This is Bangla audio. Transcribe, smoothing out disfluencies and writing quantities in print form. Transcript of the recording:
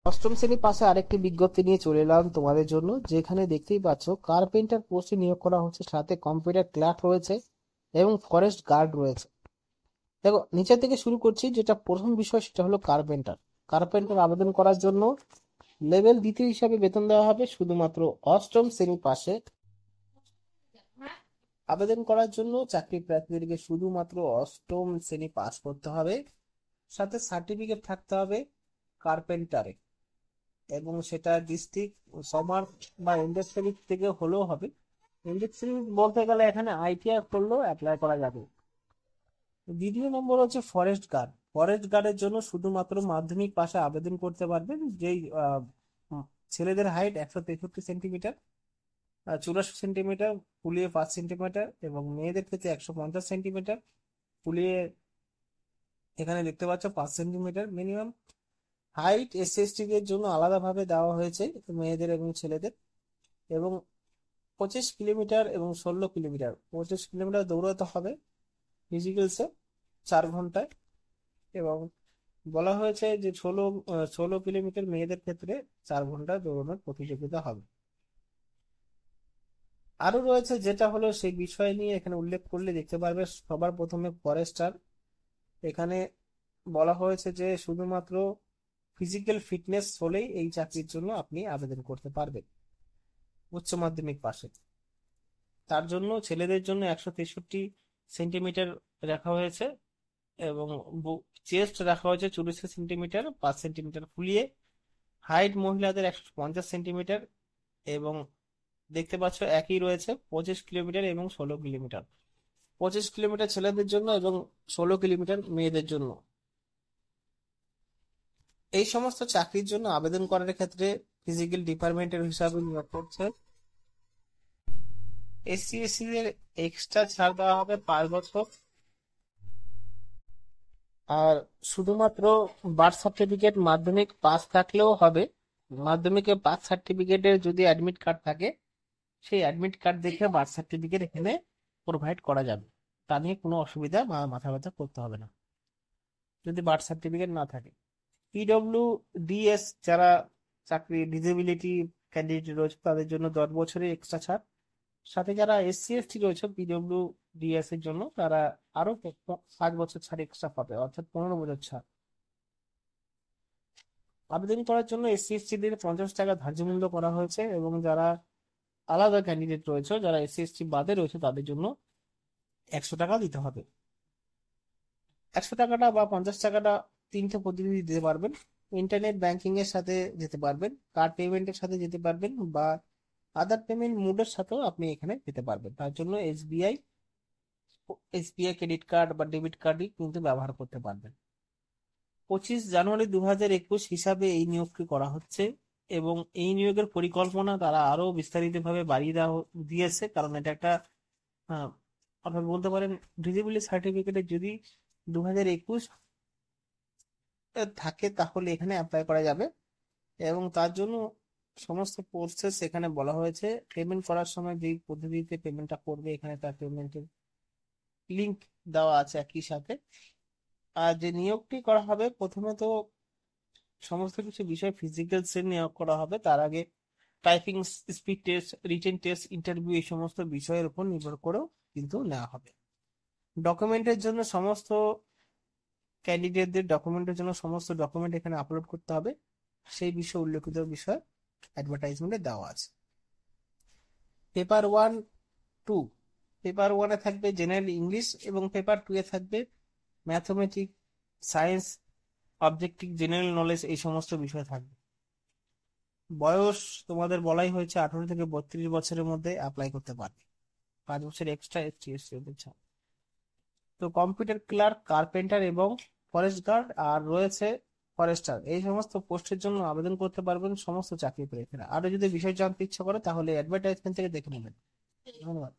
অষ্টম শ্রেণী পাশে আরেকটি বিজ্ঞপ্তি নিয়ে চলে এলাম তোমাদের জন্য, যেখানে দেখতেই পাচ্ছ কার্পেন্টার পোস্টে নিয়োগ করা হচ্ছে, সাথে কম্পিউটার ক্লার্ক রয়েছে এবং ফরেস্ট গার্ড রয়েছে। দেখো নিচের থেকে শুরু করছি, যেটা প্রথম বিষয় সেটা হলো কার্পেন্টার। কার্পেন্টার আবেদন করার জন্য লেভেল দ্বিতীয় হিসাবে বেতন দেওয়া হবে শুধুমাত্র অষ্টম শ্রেণী পাশে। আবেদন করার জন্য চাকরি প্রার্থীদেরকে শুধুমাত্র অষ্টম শ্রেণী পাস করতে হবে, সাথে সার্টিফিকেট থাকতে হবে কার্পেন্টারে, এবং সেটা ডিস্ট্রিক্ট সমার্ট বা ইন্ডাস্ট্রি থেকে হলেও হবে। ইন্ডাস্ট্রি বলতে গেলে এখানে আইটিআই করলেও অ্যাপ্লাই করা যাবে। দ্বিতীয় নম্বর হচ্ছে ফরেস্ট গার্ড। ফরেস্ট গার্ডের জন্য শুধুমাত্র মাধ্যমিক পাশে আবেদন করতে পারবেন, যেই উম, ছেলেদের হাইট 163 সেন্টিমিটার, 84 সেন্টিমিটার, ফুলিয়ে 5 সেন্টিমিটার, এবং মেয়েদের ক্ষেত্রে 150 সেন্টিমিটার, ফুলিয়ে এখানে দেখতে পাচ্ছ 5 centimetre minimum height. SC ST দের জন্য আলাদাভাবে দেওয়া হয়েছে, মেয়েদের এবং ছেলেদের। এবং 25 কিলোমিটার এবং 16 কিলোমিটার, 25 কিলোমিটার দৌড়াতে হবে ফিজিক্যালসে 4 ঘন্টায়। এবং বলা হয়েছে যে 16 কিলোমিটার মেয়েদের ক্ষেত্রে 4 ঘন্টা দৌড়ানোর প্রতিযোগিতা হবে। আরো রয়েছে যেটা হলো সেই বিষয় নিয়ে এখানে উল্লেখ করলে দেখতে পারবে, সবার প্রথমে ফরেস্টার। এখানে বলা হয়েছে যে শুধুমাত্র ফিজিক্যাল ফিটনেস হলেই এই চাকরির জন্য আপনি আবেদন করতে পারবেন উচ্চ মাধ্যমিক পাশে। তার জন্য ছেলেদের জন্য 163 সেন্টিমিটার রাখা হয়েছে, এবং চেস্ট রাখা হয়েছে 84 সেন্টিমিটার, 5 সেন্টিমিটার ফুলিয়ে। হাইট মহিলাদের 150 সেন্টিমিটার, এবং দেখতে পাচ্ছ একই রয়েছে 25 কিলোমিটার এবং 16 কিলোমিটার। 25 কিলোমিটার ছেলেদের জন্য এবং 16 কিলোমিটার মেয়েদের জন্য। এই সমস্ত চাকরির জন্য আবেদন করার ক্ষেত্রে ফিজিক্যাল ডিপার্টমেন্টের হিসাবে নিয়োগ করছে। এসসি এসসি দের এক্সট্রা ছাড় দেওয়া হবে 5 বছর। আর শুধুমাত্র বার্থ সার্টিফিকেট মাধ্যমিক পাস থাকলেও হবে। মাধ্যমিকে পাস সার্টিফিকেটের যদি অ্যাডমিট কার্ড থাকে, সেই অ্যাডমিট কার্ড দেখে বার্থ সার্টিফিকেট এখানে প্রোভাইড করা যাবে। তা নিয়ে কোনো অসুবিধা বা মাথা ব্যথা করতে হবে না যদি বার্থ সার্টিফিকেট না থাকে। পিডব্লিউ ডিএস যারা চাকরি ডিসেবিলিটি ক্যান্ডিডেট রয়েছে তাদের জন্য 10 বছরের এক্সট্রা ছাড়। সাথে যারা এসসি এসটি রয়েছে পিডব্লিউ ডিএস এর জন্য, তারা আরো 5 বছর ছাড় এক্সট্রা পাবে, অর্থাৎ 15 বছর ছাড়। আবেদন করার জন্য এসসি এসটি দের 50 টাকা ধার্য মূল্য করা হয়েছে, এবং যারা আলাদা ক্যান্ডিডেট রয়েছে, যারা এসসি এসটি বাদে রয়েছে, তাদের জন্য 100 টাকা দিতে হবে। 100 টাকাটা বা 50 টাকাটা তিনটে পদ্ধতি দিতে পারবেন। ইন্টারনেট ব্যাংকিং এর সাথে যেতে পারবেন, কার্ড পেমেন্টের সাথে যেতে পারবেন, বা আদার পেমেন্ট মোডের সাথেও আপনি এখানে যেতে পারবেন। তার জন্য এসবিআই ক্রেডিট কার্ড বা ডেবিট কার্ডই কিন্তু ব্যবহার করতে পারবেন। 25 জানুয়ারি 2021 হিসাবে এই নিয়োগটি করা হচ্ছে, এবং এই নিয়োগের পরিকল্পনা তারা আরো বিস্তারিতভাবে বাড়িয়ে দিয়েছে, কারণ এটা একটা আহ, আপনি বলতে পারেন ডিসেবিলিটি সার্টিফিকেটে যদি 2021 থাকে তাহলে এখানে অ্যাপ্লাই করা যাবে। এবং তার জন্য সমস্ত প্রসেস এখানে বলা হয়েছে। পেমেন্ট করার সময় যেই পদ্ধতিতে পেমেন্টটা করবে, এখানে তার পেমেন্টের লিংক দেওয়া আছে একই সাথে। আর যে নিয়োগটি করা হবে, প্রথমে তো সমস্ত কিছু বিষয় ফিজিক্যাল সে নিয়োগ করা হবে, তার আগে typing speed test, written test, interview, এই সমস্ত বিষয়ের উপর নির্ভর করেও কিন্তু নেওয়া হবে। ডকুমেন্টের জন্য সমস্ত ক্যান্ডিডেটদের ডকুমেন্টের জন্য সমস্ত ডকুমেন্ট এখানে আপলোড করতে হবে, সেই বিষয়ে উল্লেখিত বিষয় অ্যাডভার্টাইজমেন্টে দেওয়া আছে। পেপার 1 2, পেপার 1-এ থাকবে জেনারেল ইংলিশ, এবং পেপার 2-এ থাকবে mathematics, science, objective, general knowledge, এই সমস্ত বিষয় থাকবে। বয়স তোমাদের বলাই হয়েছে 18 থেকে 32 বছরের মধ্যে অ্যাপ্লাই করতে পারবে, 5 বছর এক্সট্রা এসটি এসসি ছাড়। তো কম্পিউটার ক্লার্ক, কার্পেন্টার এবং ফরেস্ট গার্ড আর রয়েছে ফরেস্টার, এই সমস্ত পোস্টের জন্য আবেদন করতে পারবেন সমস্ত চাকরি প্রার্থীরা। আরো যদি বিষয় জানতে ইচ্ছা করে তাহলে অ্যাডভার্টাইজমেন্ট থেকে দেখে নেবেন। ধন্যবাদ।